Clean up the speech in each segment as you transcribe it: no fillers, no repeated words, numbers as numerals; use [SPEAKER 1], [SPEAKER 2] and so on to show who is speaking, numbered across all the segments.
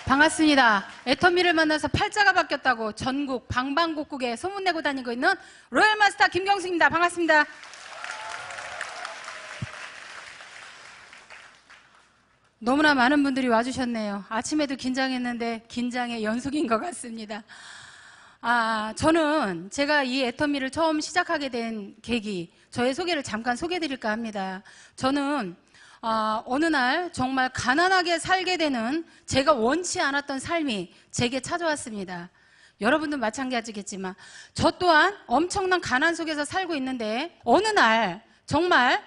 [SPEAKER 1] 반갑습니다. 애터미를 만나서 팔자가 바뀌었다고 전국 방방곡곡에 소문내고 다니고 있는 로얄마스터 김경숙입니다. 반갑습니다. 너무나 많은 분들이 와주셨네요. 아침에도 긴장했는데 긴장의 연속인 것 같습니다. 저는 제가 이 애터미를 처음 시작하게 된 계기, 저의 소개를 잠깐 소개해드릴까 합니다. 저는 어느 날 정말 가난하게 살게 되는 제가 원치 않았던 삶이 제게 찾아왔습니다. 여러분도 마찬가지겠지만 저 또한 엄청난 가난 속에서 살고 있는데 어느 날 정말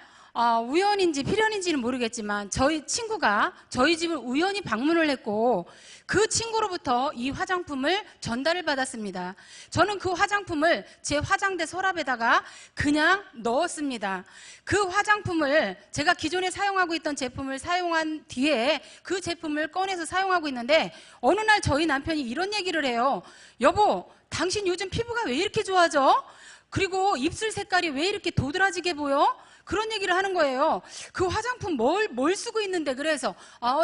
[SPEAKER 1] 우연인지 필연인지는 모르겠지만 저희 친구가 저희 집을 우연히 방문을 했고 그 친구로부터 이 화장품을 전달을 받았습니다. 저는 그 화장품을 제 화장대 서랍에다가 그냥 넣었습니다. 그 화장품을 제가 기존에 사용하고 있던 제품을 사용한 뒤에 그 제품을 꺼내서 사용하고 있는데 어느 날 저희 남편이 이런 얘기를 해요. 여보, 당신 요즘 피부가 왜 이렇게 좋아져? 그리고 입술 색깔이 왜 이렇게 도드라지게 보여? 그런 얘기를 하는 거예요. 그 화장품 뭘 쓰고 있는데 그래서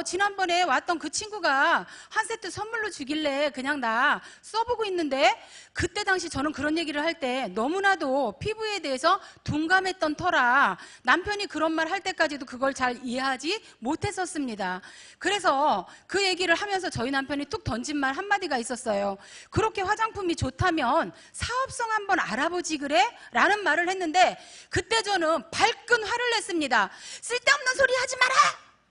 [SPEAKER 1] 지난번에 왔던 그 친구가 한 세트 선물로 주길래 그냥 나 써보고 있는데 그때 당시 저는 그런 얘기를 할 때 너무나도 피부에 대해서 둔감했던 터라 남편이 그런 말 할 때까지도 그걸 잘 이해하지 못했었습니다. 그래서 그 얘기를 하면서 저희 남편이 툭 던진 말 한마디가 있었어요. 그렇게 화장품이 좋다면 사업성 한번 알아보지 그래? 라는 말을 했는데 그때 저는 발끈 화를 냈습니다. 쓸데없는 소리 하지 마라!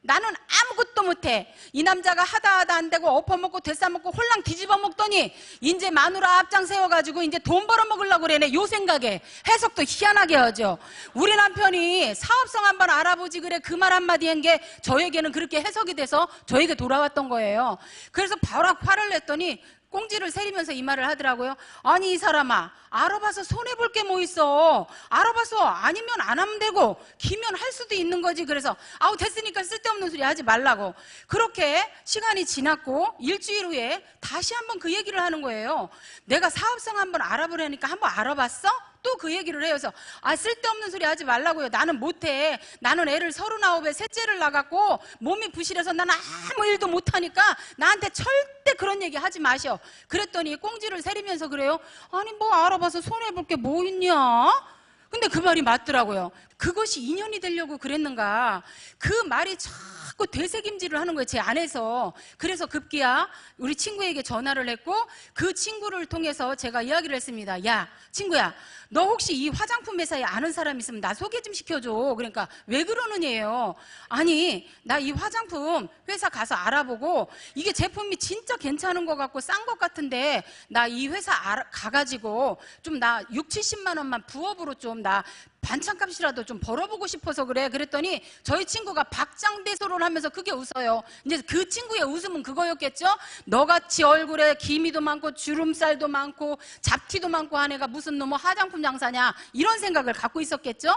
[SPEAKER 1] 나는 아무것도 못해. 이 남자가 하다 안 되고 엎어먹고 되싸먹고 홀랑 뒤집어 먹더니 이제 마누라 앞장 세워가지고 이제 돈 벌어먹으려고 그러네. 요 생각에 해석도 희한하게 하죠. 우리 남편이 사업성 한번 알아보지 그래 그 말 한마디 한 게 저에게는 그렇게 해석이 돼서 저에게 돌아왔던 거예요. 그래서 바로 화를 냈더니 꽁지를 세리면서 이 말을 하더라고요. 아니 이 사람아, 알아봐서 손해볼 게 뭐 있어. 알아봐서 아니면 안 하면 되고 기면 할 수도 있는 거지. 그래서 됐으니까 쓸데없는 소리 하지 말라고. 그렇게 시간이 지났고 일주일 후에 다시 한번 그 얘기를 하는 거예요. 내가 사업성 한번 알아보려니까 한번 알아봤어? 또 그 얘기를 해요. 그래서 쓸데없는 소리 하지 말라고요. 나는 못해. 나는 애를 39에 셋째를 낳았고 몸이 부실해서 나는 아무 일도 못하니까 나한테 절대 그런 얘기 하지 마셔. 그랬더니 꽁지를 세리면서 그래요. 아니 뭐 알아봐서 손해볼 게 뭐 있냐? 근데 그 말이 맞더라고요. 그것이 인연이 되려고 그랬는가. 그 말이 자꾸 되새김질을 하는 거예요, 제 안에서. 그래서 급기야 우리 친구에게 전화를 했고 그 친구를 통해서 제가 이야기를 했습니다. 야 친구야, 너 혹시 이 화장품 회사에 아는 사람 있으면 나 소개 좀 시켜줘. 그러니까 왜 그러느냐예요. 아니 나 이 화장품 회사 가서 알아보고 이게 제품이 진짜 괜찮은 것 같고 싼 것 같은데 나 이 회사 가가지고 좀 나 6, 70만 원만 부업으로 좀 나 반찬값이라도 좀 벌어보고 싶어서 그래. 그랬더니 저희 친구가 박장대소를 하면서 크게 웃어요. 이제 그 친구의 웃음은 그거였겠죠? 너같이 얼굴에 기미도 많고 주름살도 많고 잡티도 많고 한 애가 무슨 놈의 화장품 장사냐 이런 생각을 갖고 있었겠죠?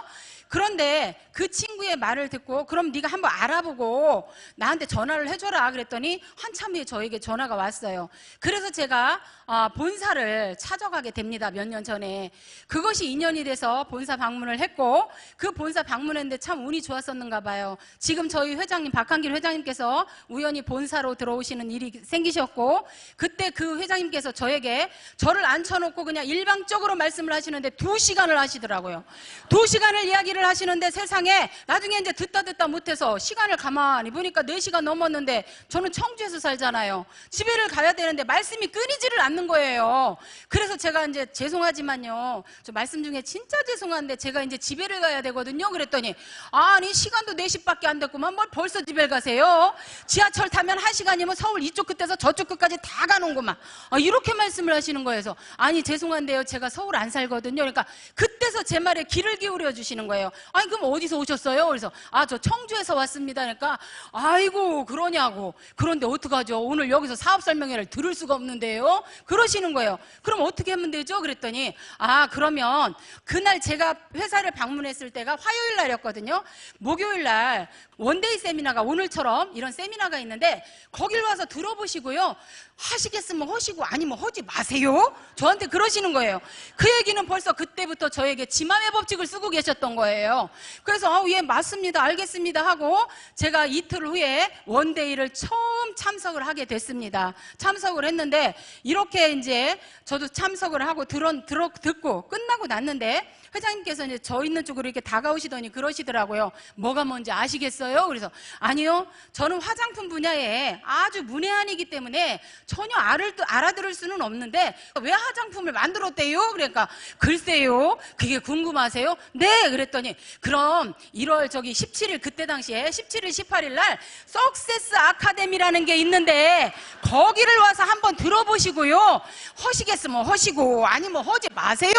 [SPEAKER 1] 그런데 그 친구의 말을 듣고 그럼 네가 한번 알아보고 나한테 전화를 해줘라 그랬더니 한참 후에 저에게 전화가 왔어요. 그래서 제가 본사를 찾아가게 됩니다. 몇 년 전에. 그것이 인연이 돼서 본사 방문을 했고 그 본사 방문했는데 참 운이 좋았었는가 봐요. 지금 저희 회장님 박한길 회장님께서 우연히 본사로 들어오시는 일이 생기셨고 그때 그 회장님께서 저를 앉혀놓고 그냥 일방적으로 말씀을 하시는데 2시간을 하시더라고요. 2시간을 이야기를 하시는데 세상에 나중에 이제 듣다 못해서 시간을 가만히 보니까 4시간 넘었는데 저는 청주에서 살잖아요. 집에를 가야 되는데 말씀이 끊이지를 않는 거예요. 그래서 제가 이제 죄송하지만요. 저 말씀 중에 진짜 죄송한데 제가 이제 집에를 가야 되거든요. 그랬더니 아니 시간도 4시밖에 안 됐구만 뭘 벌써 집에 가세요? 지하철 타면 1시간이면 서울 이쪽 끝에서 저쪽 끝까지 다 가는구만. 이렇게 말씀을 하시는 거예요. 아니 죄송한데요. 제가 서울 안 살거든요. 그러니까 그때서 제 말에 귀를 기울여 주시는 거예요. 아니 그럼 어디서 오셨어요? 그래서 저 청주에서 왔습니다. 그러니까 아이고 그러냐고. 그런데 어떡하죠? 오늘 여기서 사업 설명회를 들을 수가 없는데요. 그러시는 거예요. 그럼 어떻게 하면 되죠? 그랬더니 그러면 그날 제가 회사를 방문했을 때 때가 화요일 날이었거든요. 목요일 날 원데이 세미나가 오늘처럼 이런 세미나가 있는데 거길 와서 들어보시고요. 하시겠으면 하시고 아니면 하지 마세요. 저한테 그러시는 거예요. 그 얘기는 벌써 그때부터 저에게 지맘의 법칙을 쓰고 계셨던 거예요. 그래서 예 맞습니다 알겠습니다 하고 제가 이틀 후에 원데이를 처음 참석을 하게 됐습니다. 참석을 했는데 이렇게 이제 저도 참석을 하고 듣고 끝나고 났는데 회장님께서 이제 저 있는 쪽으로 이렇게 다가오시더니 그러시더라고요. 뭐가 뭔지 아시겠어요? 그래서 아니요, 저는 화장품 분야에 아주 문외한이기 때문에 전혀 알아들을 수는 없는데 왜 화장품을 만들었대요? 그러니까 글쎄요, 그게 궁금하세요? 네, 그랬더니 그럼 1월 17일 그때 당시에 17일 18일 날 석세스 아카데미라는 게 있는데 거기를 와서 한번 들어보시고요. 하시겠으면 하시고 아니면 하지 마세요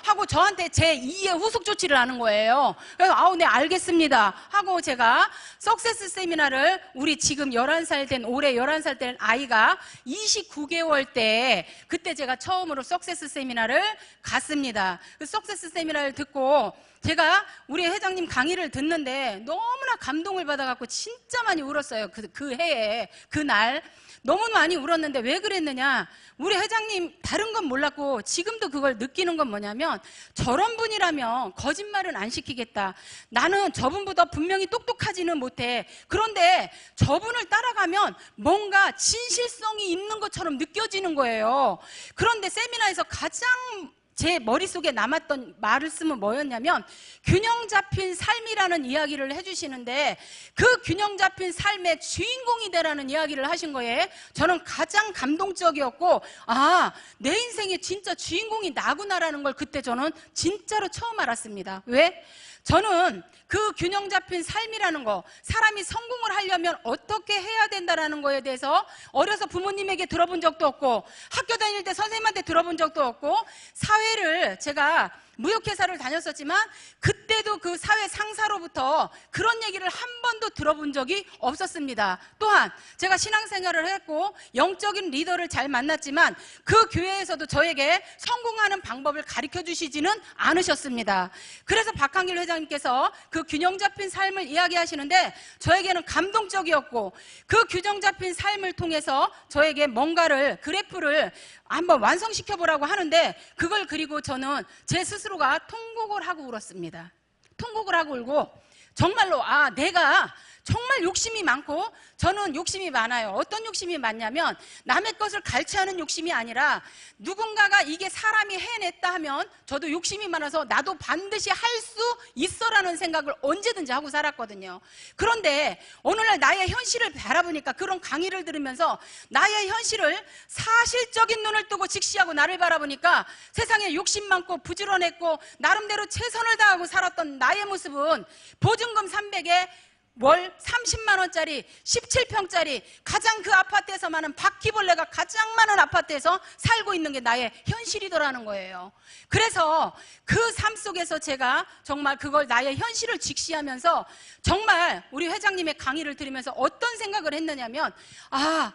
[SPEAKER 1] 하고 저한테 제 2의 후속 조치를 하는 거예요. 그래서 아우 네 알겠습니다 하고 제가 석세스 세미나를 우리 지금 11살 된 올해 11살 된 아이가 29개월 때 그때 제가 처음으로 석세스 세미나를 갔습니다. 그 석세스 세미나를 듣고 제가 우리 회장님 강의를 듣는데 너무나 감동을 받아갖고 진짜 많이 울었어요. 그 해에 그날 너무 많이 울었는데 왜 그랬느냐, 우리 회장님 다른 건 몰랐고 지금도 그걸 느끼는 건 뭐냐면 저런 분이라면 거짓말은 안 시키겠다. 나는 저분보다 분명히 똑똑하지는 못해. 그런데 저분을 따라가면 뭔가 진실성이 있는 것처럼 느껴지는 거예요. 그런데 세미나에서 가장 제 머릿속에 남았던 말씀은 뭐였냐면 균형 잡힌 삶이라는 이야기를 해주시는데 그 균형 잡힌 삶의 주인공이 되라는 이야기를 하신 거예요. 저는 가장 감동적이었고 아, 내 인생의 진짜 주인공이 나구나라는 걸 그때 저는 진짜로 처음 알았습니다. 왜? 저는 그 균형 잡힌 삶이라는 거, 사람이 성공을 하려면 어떻게 해야 된다는 거에 대해서 어려서 부모님에게 들어본 적도 없고 학교 다닐 때 선생님한테 들어본 적도 없고 사회를 제가 무역회사를 다녔었지만 그때도 그 사회 상사로부터 그런 얘기를 한 번도 들어본 적이 없었습니다. 또한 제가 신앙생활을 했고 영적인 리더를 잘 만났지만 그 교회에서도 저에게 성공하는 방법을 가르쳐 주시지는 않으셨습니다. 그래서 박한길 회장님께서 그 균형 잡힌 삶을 이야기하시는데 저에게는 감동적이었고 그 균형 잡힌 삶을 통해서 저에게 뭔가를 그래프를 한번 완성시켜 보라고 하는데 그걸 그리고 저는 제 스스로가 통곡을 하고 울었습니다. 통곡을 하고 울고 정말로 아, 내가 정말 욕심이 많고 저는 욕심이 많아요. 어떤 욕심이 많냐면 남의 것을 갈취하는 욕심이 아니라 누군가가 이게 사람이 해냈다 하면 저도 욕심이 많아서 나도 반드시 할 수 있어라는 생각을 언제든지 하고 살았거든요. 그런데 오늘날 나의 현실을 바라보니까 그런 강의를 들으면서 나의 현실을 사실적인 눈을 뜨고 직시하고 나를 바라보니까 세상에 욕심 많고 부지런했고 나름대로 최선을 다하고 살았던 나의 모습은 보증금 300에 월 30만 원짜리 17평짜리 가장 그 아파트에서 많은 바퀴벌레가 가장 많은 아파트에서 살고 있는 게 나의 현실이더라는 거예요. 그래서 그 삶 속에서 제가 정말 그걸 나의 현실을 직시하면서 정말 우리 회장님의 강의를 들으면서 어떤 생각을 했느냐면 아,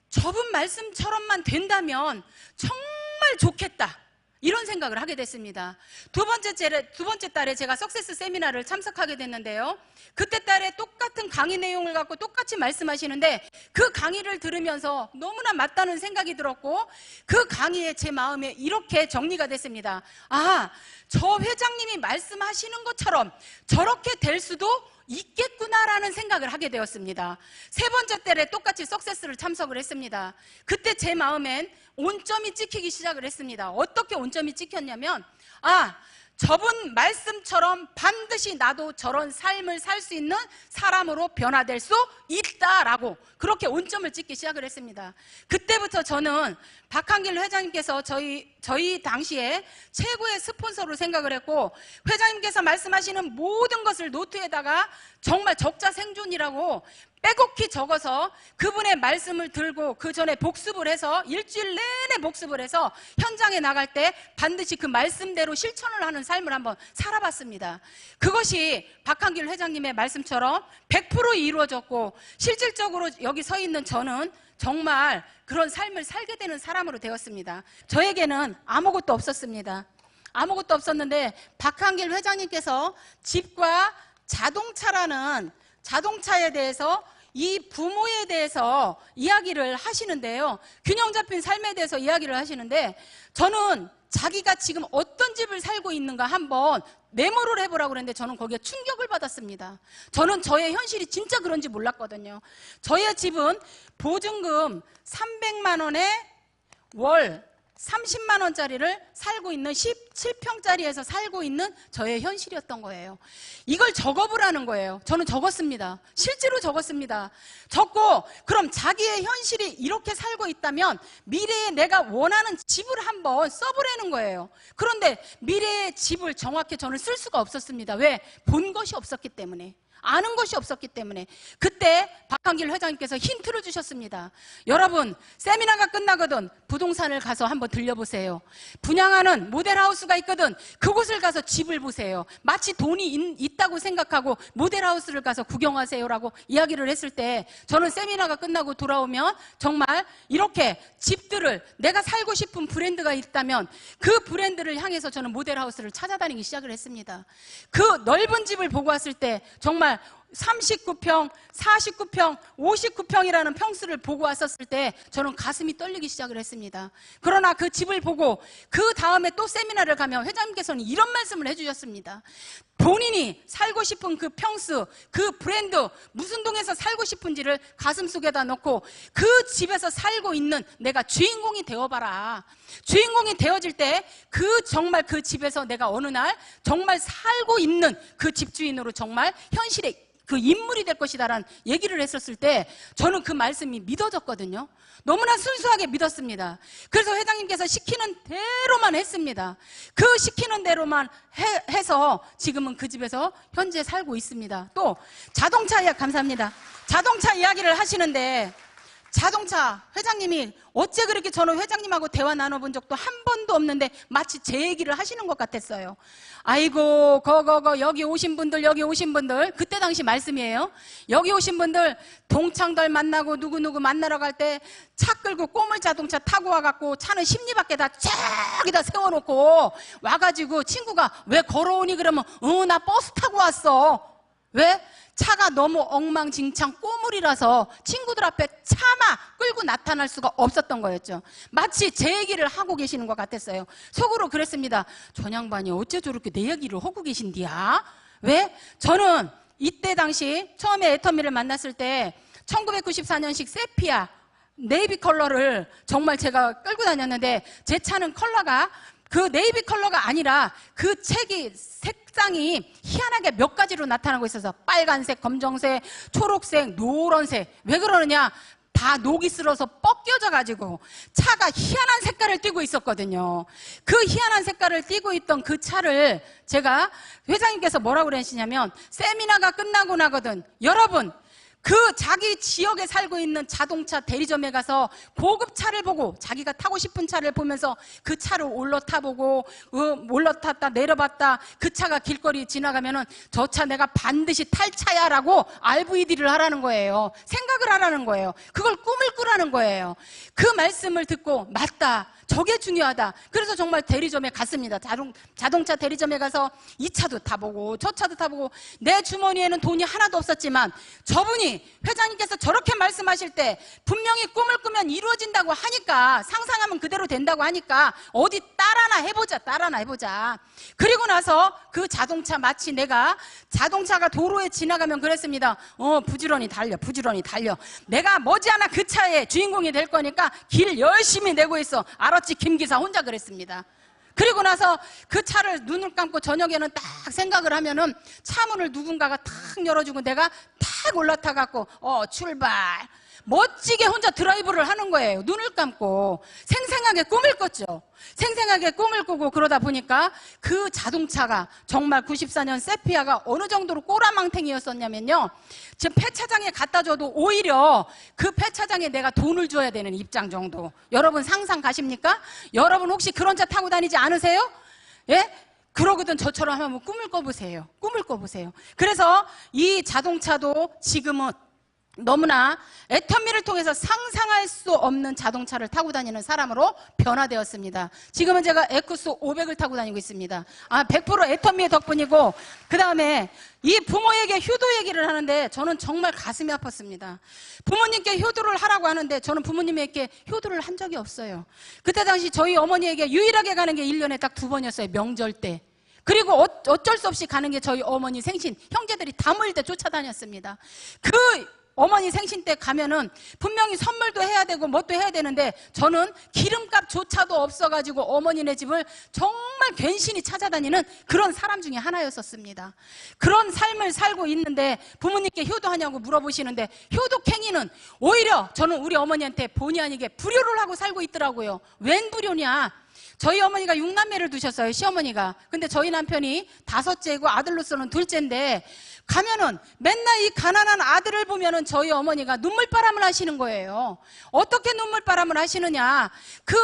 [SPEAKER 1] 저분 말씀처럼만 된다면 정말 좋겠다, 이런 생각을 하게 됐습니다. 두 번째 달에 제가 석세스 세미나를 참석하게 됐는데요. 그때 달에 똑같은 강의 내용을 갖고 똑같이 말씀하시는데 그 강의를 들으면서 너무나 맞다는 생각이 들었고 그 강의에 제 마음에 이렇게 정리가 됐습니다. 아, 저 회장님이 말씀하시는 것처럼 저렇게 될 수도 있겠구나라는 생각을 하게 되었습니다. 세 번째 때에 똑같이 석세스를 참석을 했습니다. 그때 제 마음엔 온점이 찍히기 시작을 했습니다. 어떻게 온점이 찍혔냐면 아, 저분 말씀처럼 반드시 나도 저런 삶을 살 수 있는 사람으로 변화될 수 있다라고 그렇게 온점을 찍기 시작을 했습니다. 그때부터 저는 박한길 회장님께서 저희 당시에 최고의 스폰서로 생각을 했고 회장님께서 말씀하시는 모든 것을 노트에다가 정말 적자생존이라고 빼곡히 적어서 그분의 말씀을 들고 그 전에 복습을 해서 일주일 내내 복습을 해서 현장에 나갈 때 반드시 그 말씀대로 실천을 하는 삶을 한번 살아봤습니다. 그것이 박한길 회장님의 말씀처럼 100% 이루어졌고 실질적으로 여기 서 있는 저는 정말 그런 삶을 살게 되는 사람으로 되었습니다. 저에게는 아무것도 없었습니다. 아무것도 없었는데 박한길 회장님께서 집과 자동차라는 자동차에 대해서 이 부모에 대해서 이야기를 하시는데요. 균형 잡힌 삶에 대해서 이야기를 하시는데 저는 자기가 지금 어떤 집을 살고 있는가 한번 메모를 해보라고 그랬는데 저는 거기에 충격을 받았습니다. 저는 저의 현실이 진짜 그런지 몰랐거든요. 저의 집은 보증금 300만 원에 월 30만 원짜리를 살고 있는 17평짜리에서 살고 있는 저의 현실이었던 거예요. 이걸 적어보라는 거예요. 저는 적었습니다. 실제로 적었습니다. 적고 그럼 자기의 현실이 이렇게 살고 있다면 미래에 내가 원하는 집을 한번 써보라는 거예요. 그런데 미래의 집을 정확히 저는 쓸 수가 없었습니다. 왜? 본 것이 없었기 때문에. 아는 것이 없었기 때문에. 그때 박한길 회장님께서 힌트를 주셨습니다. 여러분, 세미나가 끝나거든 부동산을 가서 한번 들려보세요. 분양하는 모델하우스가 있거든 그곳을 가서 집을 보세요. 마치 돈이 있다고 생각하고 모델하우스를 가서 구경하세요라고 이야기를 했을 때 저는 세미나가 끝나고 돌아오면 정말 이렇게 집들을 내가 살고 싶은 브랜드가 있다면 그 브랜드를 향해서 저는 모델하우스를 찾아다니기 시작을 했습니다. 그 넓은 집을 보고 왔을 때 정말 39평, 49평, 59평이라는 평수를 보고 왔었을 때 저는 가슴이 떨리기 시작을 했습니다. 그러나 그 집을 보고 그 다음에 또 세미나를 가면 회장님께서는 이런 말씀을 해주셨습니다. 본인이 살고 싶은 그 평수, 그 브랜드, 무슨 동에서 살고 싶은지를 가슴속에다 넣고 그 집에서 살고 있는 내가 주인공이 되어봐라. 주인공이 되어질 때 정말 그 집에서 내가 어느 날 정말 살고 있는 그 집주인으로 정말 현실에 그 인물이 될 것이다라는 얘기를 했었을 때 저는 그 말씀이 믿어졌거든요. 너무나 순수하게 믿었습니다. 그래서 회장님께서 시키는 대로만 했습니다. 그 시키는 대로만 해서 지금은 그 집에서 현재 살고 있습니다. 또 자동차 이야기 감사합니다. 자동차 이야기를 하시는데 자동차 회장님이 어째 그렇게 저는 회장님하고 대화 나눠본 적도 한 번도 없는데 마치 제 얘기를 하시는 것 같았어요. 아이고 여기 오신 분들 그때 당시 말씀이에요. 여기 오신 분들 동창들 만나고 누구누구 만나러 갈 때 차 끌고 꼬물 자동차 타고 와갖고 차는 심리밖에다 저기다 세워놓고 와가지고 친구가 왜 걸어오니 그러면 나 버스 타고 왔어. 왜? 차가 너무 엉망진창 꼬물이라서 친구들 앞에 차마 끌고 나타날 수가 없었던 거였죠. 마치 제 얘기를 하고 계시는 것 같았어요. 속으로 그랬습니다. 전양반이 어째 저렇게 내 얘기를 하고 계신디야? 왜? 저는 이때 당시 처음에 애터미를 만났을 때 1994년식 세피아 네이비 컬러를 정말 제가 끌고 다녔는데 제 차는 컬러가 그 네이비 컬러가 아니라 그 책이 색상이 희한하게 몇 가지로 나타나고 있어서 빨간색, 검정색, 초록색, 노란색. 왜 그러느냐? 다 녹이 슬어서 뻗겨져 가지고 차가 희한한 색깔을 띠고 있었거든요. 그 희한한 색깔을 띠고 있던 그 차를 제가 회장님께서 뭐라고 그러시냐면 세미나가 끝나고 나거든 여러분 그 자기 지역에 살고 있는 자동차 대리점에 가서 고급차를 보고 자기가 타고 싶은 차를 보면서 그 차를 올라타보고 올라탔다 내려봤다 그 차가 길거리 지나가면은 저 차 내가 반드시 탈 차야 라고 RVD를 하라는 거예요. 생각을 하라는 거예요. 그걸 꿈을 꾸라는 거예요. 그 말씀을 듣고 맞다. 저게 중요하다. 그래서 정말 대리점에 갔습니다. 자동차 대리점에 가서 이 차도 타보고 저 차도 타보고 내 주머니에는 돈이 하나도 없었지만 저분이 회장님께서 저렇게 말씀하실 때 분명히 꿈을 꾸면 이루어진다고 하니까 상상하면 그대로 된다고 하니까 어디 따라나 해보자. 그리고 나서 그 자동차 마치 내가 자동차가 도로에 지나가면 그랬습니다. 부지런히 달려. 내가 머지않아 그 차의 주인공이 될 거니까 길 열심히 내고 있어. 알았지 김기사 혼자 그랬습니다. 그리고 나서 그 차를 눈을 감고 저녁에는 딱 생각을 하면은 차문을 누군가가 탁 열어주고 내가 탁 올라타갖고 출발 멋지게 혼자 드라이브를 하는 거예요. 눈을 감고 생생하게 꿈을 꿨죠. 생생하게 꿈을 꾸고 그러다 보니까 그 자동차가 정말 94년 세피아가 어느 정도로 꼬라망탱이였었냐면요. 지금 폐차장에 갖다 줘도 오히려 그 폐차장에 내가 돈을 줘야 되는 입장 정도. 여러분 상상 가십니까? 여러분 혹시 그런 차 타고 다니지 않으세요? 예? 그러거든 저처럼 한번 꿈을 꿔보세요. 그래서 이 자동차도 지금은 너무나 애터미를 통해서 상상할 수 없는 자동차를 타고 다니는 사람으로 변화되었습니다. 지금은 제가 에쿠스 500을 타고 다니고 있습니다. 100% 애터미의 덕분이고, 그 다음에 이 부모에게 효도 얘기를 하는데 저는 정말 가슴이 아팠습니다. 부모님께 효도를 하라고 하는데 저는 부모님에게 효도를 한 적이 없어요. 그때 당시 저희 어머니에게 유일하게 가는 게 1년에 딱 2번이었어요. 명절 때. 그리고 어쩔 수 없이 가는 게 저희 어머니 생신, 형제들이 다 모일 때 쫓아다녔습니다. 그 어머니 생신 때 가면은 분명히 선물도 해야 되고 뭣도 해야 되는데 저는 기름값조차도 없어가지고 어머니네 집을 정말 괜시니 찾아다니는 그런 사람 중에 하나였었습니다. 그런 삶을 살고 있는데 부모님께 효도하냐고 물어보시는데 효도행위는 오히려 저는 우리 어머니한테 본의 아니게 불효를 하고 살고 있더라고요. 웬 불효냐? 저희 어머니가 6남매를 두셨어요, 시어머니가. 근데 저희 남편이 5째고 아들로서는 2째인데 가면은 맨날 이 가난한 아들을 보면은 저희 어머니가 눈물바람을 하시는 거예요. 어떻게 눈물바람을 하시느냐? 그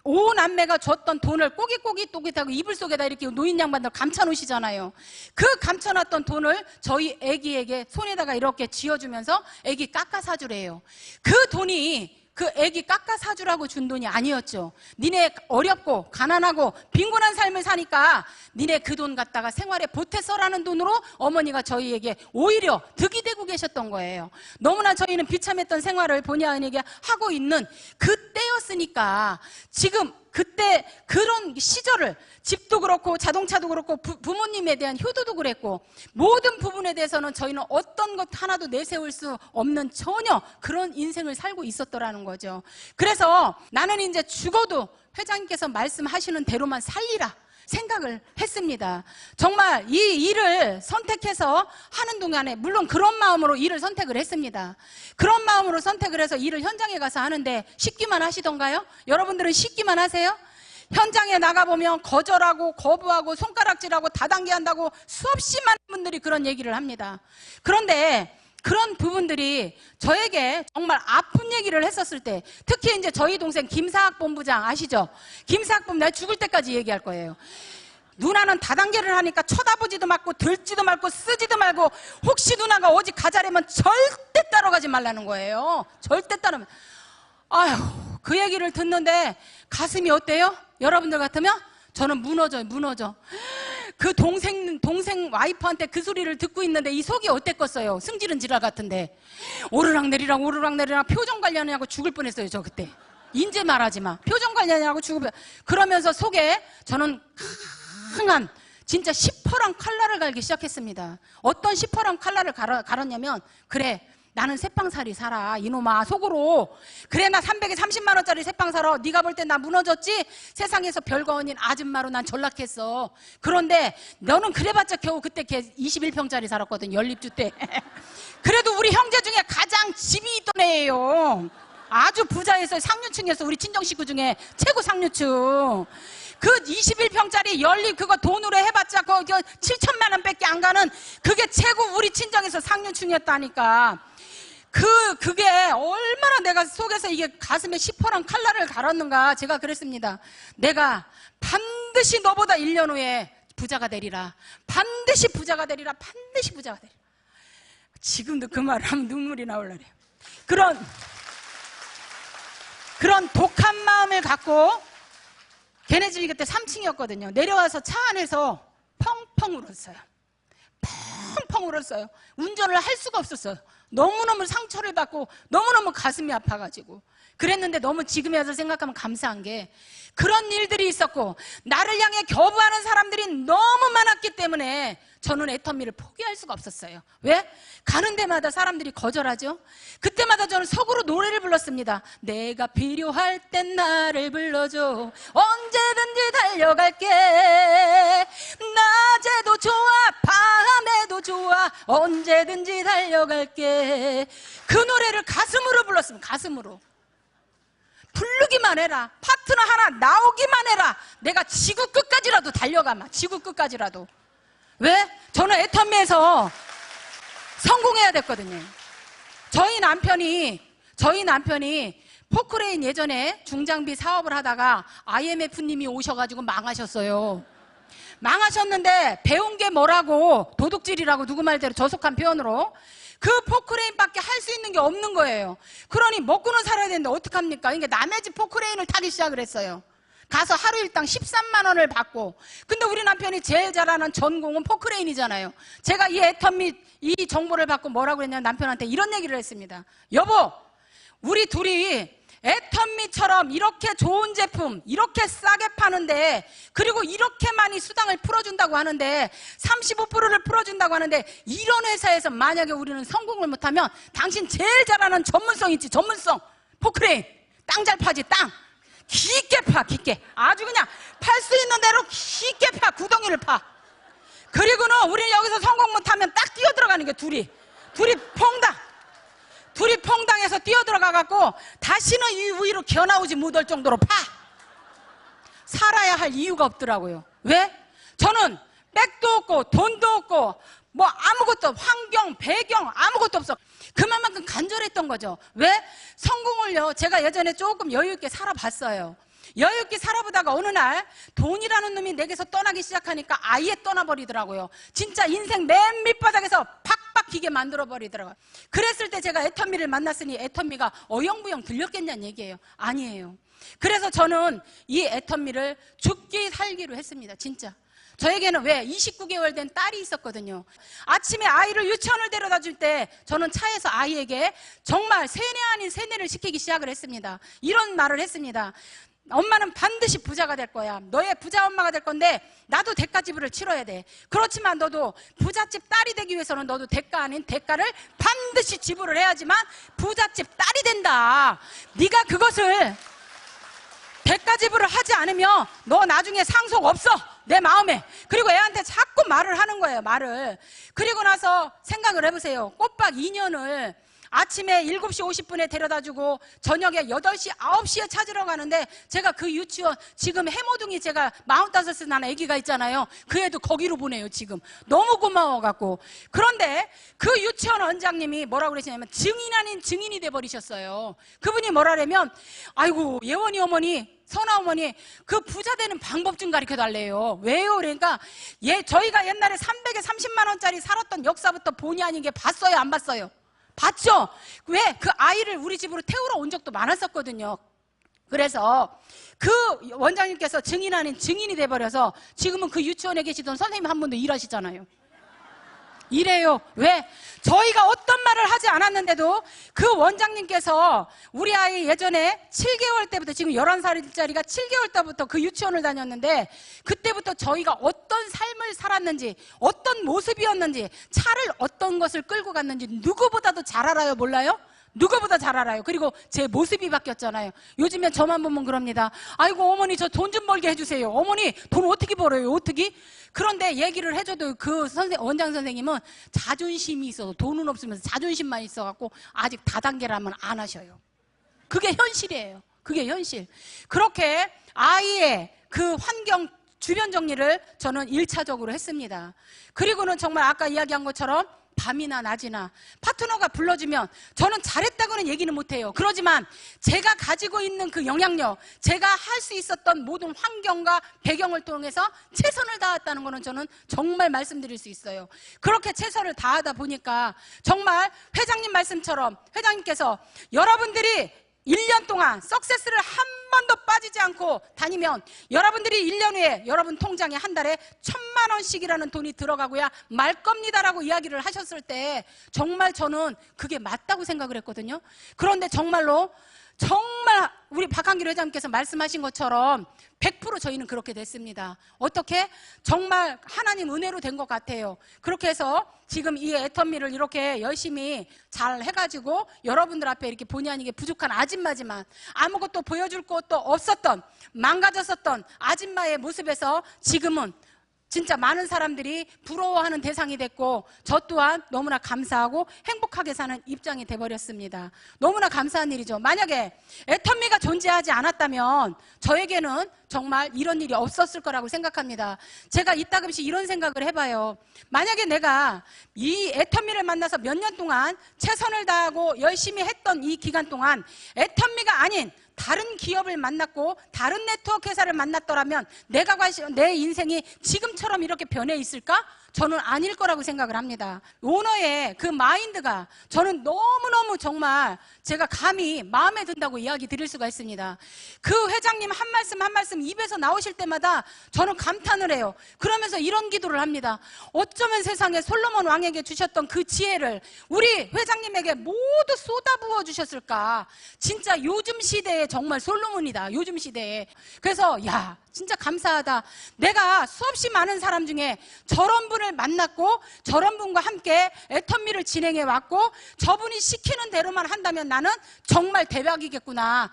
[SPEAKER 1] 5남매가 줬던 돈을 꼬깃꼬깃하고 이불 속에다 이렇게 노인 양반들 감춰놓으시잖아요. 그 감춰놨던 돈을 저희 애기에게 손에다가 이렇게 쥐어주면서 애기 깎아 사주래요. 그 돈이 그 애기 깎아 사주라고 준 돈이 아니었죠. 니네 어렵고 가난하고 빈곤한 삶을 사니까 니네 그 돈 갖다가 생활에 보태 써라는 돈으로 어머니가 저희에게 오히려 득이 되고 계셨던 거예요. 너무나 저희는 비참했던 생활을 본의 아니게 하고 있는 그때였으니까 지금 그때 그런 시절을 집도 그렇고 자동차도 그렇고 부모님에 대한 효도도 그랬고 모든 부분에 대해서는 저희는 어떤 것 하나도 내세울 수 없는 전혀 그런 인생을 살고 있었더라는 거죠. 그래서 나는 이제 죽어도 회장님께서 말씀하시는 대로만 살리라 생각을 했습니다. 정말 이 일을 선택해서 하는 동안에 물론 그런 마음으로 일을 선택을 했습니다. 그런 마음으로 선택을 해서 일을 현장에 가서 하는데 쉽기만 하시던가요? 여러분들은 쉽기만 하세요? 현장에 나가보면 거절하고 거부하고 손가락질하고 다단계한다고 수없이 많은 분들이 그런 얘기를 합니다. 그런데 그런 부분들이 저에게 정말 아픈 얘기를 했었을 때 특히 이제 저희 동생 김사학 본부장 아시죠? 김사학 본부장 내가 죽을 때까지 얘기할 거예요. 누나는 다단계를 하니까 쳐다보지도 말고 들지도 말고 쓰지도 말고 혹시 누나가 어디 가자려면 절대 따라가지 말라는 거예요. 절대 따르면 아휴 그 얘기를 듣는데 가슴이 어때요? 여러분들 같으면? 저는 무너져. 그 동생 와이프한테 그 소리를 듣고 있는데 이 속이 어땠겠어요? 승질은 지랄 같은데 오르락내리락 표정 관리하느냐고 죽을 뻔했어요. 저 그때 인제 말하지 마. 표정 관리하느냐고 죽을 뻔. 그러면서 속에 저는 강한 진짜 시퍼런 칼날을 갈기 시작했습니다. 어떤 시퍼런 칼날을 갈았냐면 그래 나는 새빵살이 살아 이놈아 속으로. 그래 나 330만 원짜리 새빵 살아. 네가 볼 때 나 무너졌지? 세상에서 별거 아닌 아줌마로 난 전락했어. 그런데 너는 그래봤자 겨우 그때 걔 21평짜리 살았거든 연립주 때. 그래도 우리 형제 중에 가장 집이 있던 애예요. 아주 부자였어요. 상류층이었어. 우리 친정 식구 중에 최고 상류층. 그 21평짜리 연립 그거 돈으로 해봤자 그거 7천만 원 밖에 안 가는 그게 최고 우리 친정에서 상류층이었다니까. 그게 얼마나 내가 속에서 이게 가슴에 시퍼런 칼날을 갈았는가. 제가 그랬습니다. 내가 반드시 너보다 1년 후에 부자가 되리라. 반드시 부자가 되리라. 반드시 부자가 되리라. 지금도 그 말을 하면 눈물이 나올라 그래요. 그런 독한 마음을 갖고 걔네 집이 그때 3층이었거든요. 내려와서 차 안에서 펑펑 울었어요. 펑펑 울었어요. 운전을 할 수가 없었어요. 너무너무 상처를 받고 너무너무 가슴이 아파가지고 그랬는데 너무 지금에 와서 생각하면 감사한 게 그런 일들이 있었고 나를 향해 겨부하는 사람들이 너무 많았기 때문에 저는 애터미를 포기할 수가 없었어요. 왜? 가는 데마다 사람들이 거절하죠. 그때마다 저는 속으로 노래를 불렀습니다. 내가 필요할 땐 나를 불러줘. 언제든지 달려갈게. 낮에도 좋아 밤에도 좋아 언제든지 달려갈게. 그 노래를 가슴으로 불렀습니다. 가슴으로. 부르기만 해라. 파트너 하나 나오기만 해라. 내가 지구 끝까지라도 달려가마. 지구 끝까지라도. 왜? 저는 애터미에서 성공해야 됐거든요. 저희 남편이 포크레인 예전에 중장비 사업을 하다가 IMF님이 오셔가지고 망하셨어요. 망하셨는데 배운 게 뭐라고, 도둑질이라고 누구 말대로 저속한 표현으로 그 포크레인밖에 할 수 있는 게 없는 거예요. 그러니 먹고는 살아야 되는데 어떡합니까? 그러니까 남의 집 포크레인을 타기 시작을 했어요. 가서 하루 일당 13만 원을 받고. 근데 우리 남편이 제일 잘하는 전공은 포크레인이잖아요. 제가 이 애텀 이 정보를 받고 뭐라고 했냐면 남편한테 이런 얘기를 했습니다. 여보, 우리 둘이 애텀미처럼 이렇게 좋은 제품 이렇게 싸게 파는데, 그리고 이렇게 많이 수당을 풀어준다고 하는데, 35%를 풀어준다고 하는데, 이런 회사에서 만약에 우리는 성공을 못하면 당신 제일 잘하는 전문성 있지, 전문성 포크레인 땅 잘 파지, 땅 깊게 파, 깊게 아주 그냥 팔 수 있는 대로 깊게 파, 구덩이를 파. 그리고는 우리 여기서 성공 못하면 딱 뛰어 들어가는 게 둘이 퐁당해서 뛰어 들어가갖고 다시는 이 위로 겨나오지 못할 정도로 파. 살아야 할 이유가 없더라고요. 왜? 저는 백도 없고 돈도 없고 뭐 아무것도, 환경, 배경 아무것도 없어. 그만큼 간절했던 거죠. 왜? 성공을요, 제가 예전에 조금 여유있게 살아봤어요. 여유있게 살아보다가 어느 날 돈이라는 놈이 내게서 떠나기 시작하니까 아예 떠나버리더라고요. 진짜 인생 맨 밑바닥에서 팍팍 기게 만들어버리더라고요. 그랬을 때 제가 애텀미를 만났으니 애텀미가 어영부영 들렸겠냐는 얘기예요. 아니에요. 그래서 저는 이 애텀미를 죽기 살기로 했습니다. 진짜. 저에게는 왜 29개월 된 딸이 있었거든요. 아침에 아이를 유치원을 데려다 줄 때 저는 차에서 아이에게 정말 세뇌 아닌 세뇌를 시키기 시작을 했습니다. 이런 말을 했습니다. 엄마는 반드시 부자가 될 거야. 너의 부자 엄마가 될 건데 나도 대가 지불을 치러야 돼. 그렇지만 너도 부잣집 딸이 되기 위해서는 너도 대가 아닌 대가를 반드시 지불을 해야지만 부잣집 딸이 된다. 네가 그것을 대가 지불을 하지 않으면 너 나중에 상속 없어, 내 마음에. 그리고 애한테 자꾸 말을 하는 거예요, 말을. 그리고 나서 생각을 해보세요. 꼬박 2년을 아침에 7시 50분에 데려다주고 저녁에 8시, 9시에 찾으러 가는데, 제가 그 유치원, 지금 해모둥이 제가 45살 난 아기가 있잖아요. 그 애도 거기로 보내요, 지금. 너무 고마워갖고. 그런데 그 유치원 원장님이 뭐라고 그러시냐면 증인 아닌 증인이 돼버리셨어요. 그분이 뭐라냐면, 아이고, 예원이 어머니, 선아 어머니, 그 부자 되는 방법 좀 가르쳐 달래요. 왜요? 그러니까 저희가 옛날에 300에 30만 원짜리 살았던 역사부터 본의 아니게 봤어요, 안 봤어요? 봤죠? 왜? 그 아이를 우리 집으로 태우러 온 적도 많았었거든요. 그래서 그 원장님께서 증인 아닌 증인이 돼버려서 지금은 그 유치원에 계시던 선생님 한 분도 일하시잖아요. 이래요. 왜? 저희가 어떤 말을 하지 않았는데도 그 원장님께서 우리 아이 예전에 7개월 때부터, 지금 11살짜리가 7개월 때부터 그 유치원을 다녔는데, 그때부터 저희가 어떤 삶을 살았는지, 어떤 모습이었는지, 차를 어떤 것을 끌고 갔는지 누구보다도 잘 알아요. 몰라요? 누구보다 잘 알아요. 그리고 제 모습이 바뀌었잖아요. 요즘엔 저만 보면 그럽니다. 아이고 어머니, 저 돈 좀 벌게 해주세요. 어머니 돈 어떻게 벌어요? 어떻게? 그런데 얘기를 해줘도 그 원장 선생님은 자존심이 있어서, 돈은 없으면서 자존심만 있어갖고 아직 다단계라면 안 하셔요. 그게 현실이에요. 그게 현실. 그렇게 아이의 그 환경 주변 정리를 저는 1차적으로 했습니다. 그리고는 정말 아까 이야기한 것처럼 밤이나 낮이나 파트너가 불러주면 저는 잘했다고는 얘기는 못해요. 그러지만 제가 가지고 있는 그 영향력, 제가 할 수 있었던 모든 환경과 배경을 통해서 최선을 다했다는 거는 저는 정말 말씀드릴 수 있어요. 그렇게 최선을 다하다 보니까 정말 회장님 말씀처럼, 회장님께서 여러분들이 1년 동안 석세스를 한 번도 빠지지 않고 다니면 여러분들이 1년 후에 여러분 통장에 한 달에 1,000만 원씩이라는 돈이 들어가고야 말 겁니다라고 이야기를 하셨을 때 정말 저는 그게 맞다고 생각을 했거든요. 그런데 정말 우리 박한길 회장님께서 말씀하신 것처럼 100% 저희는 그렇게 됐습니다. 어떻게? 정말 하나님 은혜로 된 것 같아요. 그렇게 해서 지금 이 애텀미를 이렇게 열심히 잘 해가지고 여러분들 앞에 이렇게 본의 아니게 부족한 아줌마지만, 아무것도 보여줄 것도 없었던, 망가졌었던 아줌마의 모습에서 지금은 진짜 많은 사람들이 부러워하는 대상이 됐고, 저 또한 너무나 감사하고 행복하게 사는 입장이 돼버렸습니다. 너무나 감사한 일이죠. 만약에 애텀미가 존재하지 않았다면 저에게는 정말 이런 일이 없었을 거라고 생각합니다. 제가 이따금씩 이런 생각을 해봐요. 만약에 내가 이 애텀미를 만나서 몇 년 동안 최선을 다하고 열심히 했던 이 기간 동안 애텀미가 아닌 다른 기업을 만났고 다른 네트워크 회사를 만났더라면 내 인생이 지금처럼 이렇게 변해 있을까? 저는 아닐 거라고 생각을 합니다. 오너의 그 마인드가 저는 너무너무 정말 제가 감히 마음에 든다고 이야기 드릴 수가 있습니다. 그 회장님 한 말씀 한 말씀 입에서 나오실 때마다 저는 감탄을 해요. 그러면서 이런 기도를 합니다. 어쩌면 세상에 솔로몬 왕에게 주셨던 그 지혜를 우리 회장님에게 모두 쏟아부어 주셨을까? 진짜 요즘 시대에 정말 솔로몬이다. 요즘 시대에. 그래서 야, 진짜 감사하다. 내가 수없이 많은 사람 중에 저런 분을 만났고 저런 분과 함께 애터미를 진행해 왔고 저분이 시키는 대로만 한다면 나는 정말 대박이겠구나.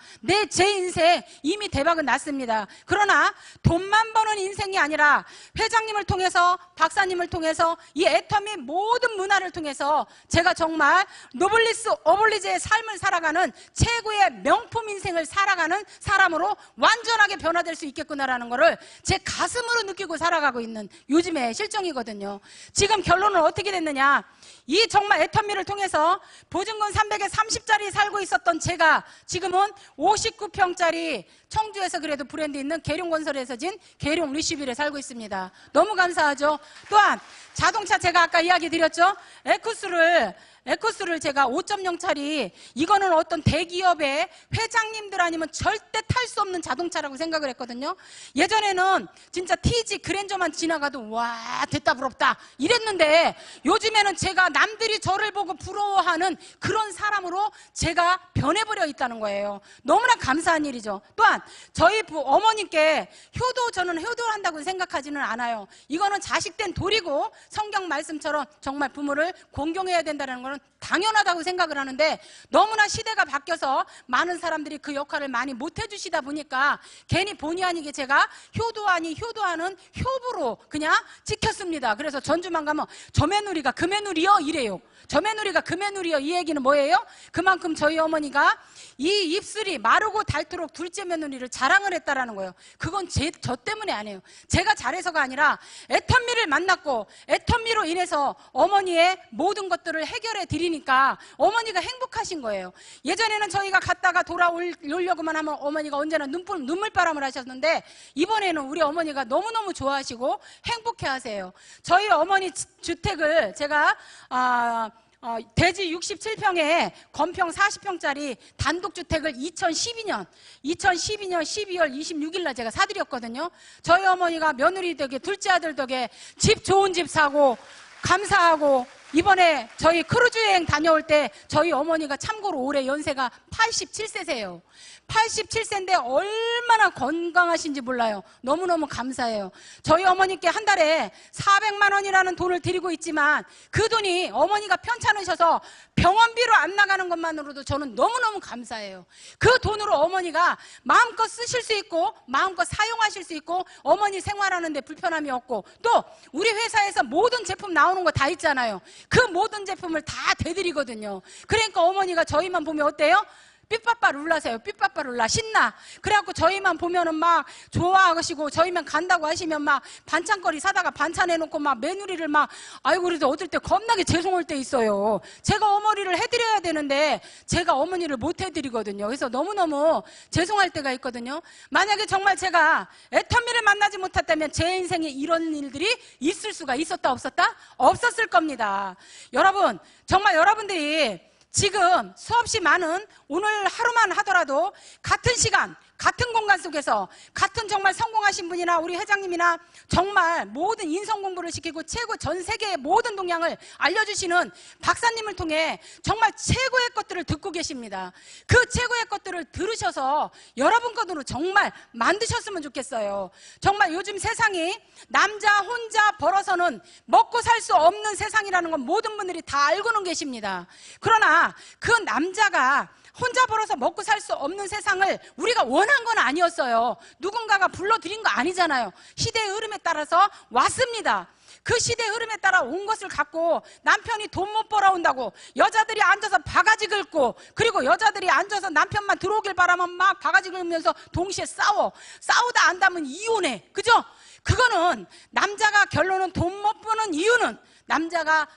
[SPEAKER 1] 제 인생 이미 대박은 났습니다. 그러나 돈만 버는 인생이 아니라 회장님을 통해서 박사님을 통해서 이 애터미 모든 문화를 통해서 제가 정말 노블리스 오블리제의 삶을 살아가는 최고의 명품 인생을 살아가는 사람으로 완전하게 변화될 수 있겠구나 라는 거를 제 가슴으로 느끼고 살아가고 있는 요즘의 실정이거든요. 지금 결론은 어떻게 됐느냐? 이 정말 애터미를 통해서 보증금 330짜리 살고 있었던 제가 지금은 59평짜리 청주에서 그래도 브랜드 있는 계룡건설에서 진 계룡 리시빌에 살고 있습니다. 너무 감사하죠. 또한 자동차 제가 아까 이야기 드렸죠. 에쿠스를 제가 5.0짜리 이거는 어떤 대기업의 회장님들 아니면 절대 탈 수 없는 자동차라고 생각을 했거든요. 예전에는 진짜 TG 그랜저만 지나가도 와 됐다 부럽다 이랬는데 요즘에는 제가 남들이 저를 보고 부러워하는 그런 사람으로 제가 변해버려 있다는 거예요. 너무나 감사한 일이죠. 또한 저희 어머님께 저는 효도를 한다고 생각하지는 않아요. 이거는 자식된 도리고 성경 말씀처럼 정말 부모를 공경해야 된다는 거는 당연하다고 생각을 하는데 너무나 시대가 바뀌어서 많은 사람들이 그 역할을 많이 못 해주시다 보니까 괜히 본의 아니게 제가 효도하는 효부로 그냥 찍혔습니다. 그래서 전주만 가면 저매누리가 금매누리여 이래요. 저매누리가 금매누리여 이 얘기는 뭐예요? 그만큼 저희 어머니가 이 입술이 마르고 닳도록 둘째 며느리를 자랑을 했다라는 거예요. 그건 저 때문에 아니에요. 제가 잘해서가 아니라 애터미를 만났고 애터미로 인해서 어머니의 모든 것들을 해결해 드리니까 어머니가 행복하신 거예요. 예전에는 저희가 갔다가 돌아오려고만 하면 어머니가 언제나 눈물바람을 하셨는데 이번에는 우리 어머니가 너무너무 좋아하시고 행복해 하세요. 저희 어머니 주택을 제가 대지 67평에 건평 40평짜리 단독주택을 2012년 12월 26일 날 제가 사드렸거든요. 저희 어머니가 며느리 덕에 둘째 아들 덕에 집 좋은 집 사고 감사하고 이번에 저희 크루즈 여행 다녀올 때 저희 어머니가 참고로 올해 연세가 87세세요. 87세인데 얼마나 건강하신지 몰라요. 너무너무 감사해요. 저희 어머니께 한 달에 400만 원이라는 돈을 드리고 있지만 그 돈이 어머니가 편찮으셔서 병원비로 안 나가는 것만으로도 저는 너무너무 감사해요. 그 돈으로 어머니가 마음껏 쓰실 수 있고 마음껏 사용하실 수 있고 어머니 생활하는데 불편함이 없고 또 우리 회사에서 모든 제품 나오는 거 다 있잖아요. 그 모든 제품을 다 대드리거든요. 그러니까 어머니가 저희만 보면 어때요? 삐빠빠 룰라세요. 삐빠빠 룰라 신나. 그래갖고 저희만 보면은 막 좋아하시고 저희만 간다고 하시면 막 반찬거리 사다가 반찬 해놓고 막 메뉴리를 막 아이고 그래도 얻을 때 겁나게 죄송할 때 있어요. 제가 어머니를 해드려야 되는데 제가 어머니를 못 해드리거든요. 그래서 너무너무 죄송할 때가 있거든요. 만약에 정말 제가 애터미를 만나지 못했다면 제 인생에 이런 일들이 있을 수가 있었다 없었다? 없었을 겁니다. 여러분 정말 여러분들이 지금 수없이 많은 오늘 하루만 하더라도 같은 시간 같은 공간 속에서 같은 정말 성공하신 분이나 우리 회장님이나 정말 모든 인성 공부를 시키고 최고 전 세계의 모든 동향을 알려주시는 박사님을 통해 정말 최고의 것들을 듣고 계십니다. 그 최고의 것들을 들으셔서 여러분 것으로 정말 만드셨으면 좋겠어요. 정말 요즘 세상이 남자 혼자 벌어서는 먹고 살 수 없는 세상이라는 건 모든 분들이 다 알고는 계십니다. 그러나 그 남자가 혼자 벌어서 먹고 살 수 없는 세상을 우리가 원한 건 아니었어요. 누군가가 불러들인 거 아니잖아요. 시대의 흐름에 따라서 왔습니다. 그 시대의 흐름에 따라 온 것을 갖고 남편이 돈 못 벌어온다고 여자들이 앉아서 바가지 긁고 그리고 여자들이 앉아서 남편만 들어오길 바라면 막 바가지 긁으면서 동시에 싸우다 안다면 이혼해. 그죠? 그거는 남자가 결론은 돈 못 버는 이유는 남자가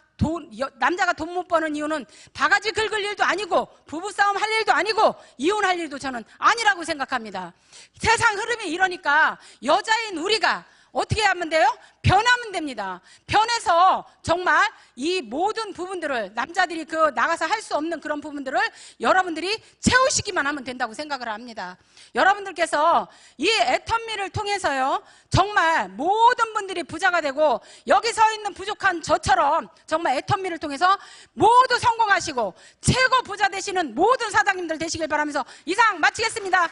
[SPEAKER 1] 남자가 돈 못 버는 이유는 바가지 긁을 일도 아니고 부부싸움 할 일도 아니고 이혼할 일도 저는 아니라고 생각합니다. 세상 흐름이 이러니까 여자인 우리가 어떻게 하면 돼요? 변하면 됩니다. 변해서 정말 이 모든 부분들을 남자들이 나가서 할 수 없는 그런 부분들을 여러분들이 채우시기만 하면 된다고 생각을 합니다. 여러분들께서 이 애텀미를 통해서요 정말 모든 분들이 부자가 되고 여기 서 있는 부족한 저처럼 정말 애텀미를 통해서 모두 성공하시고 최고 부자 되시는 모든 사장님들 되시길 바라면서 이상 마치겠습니다.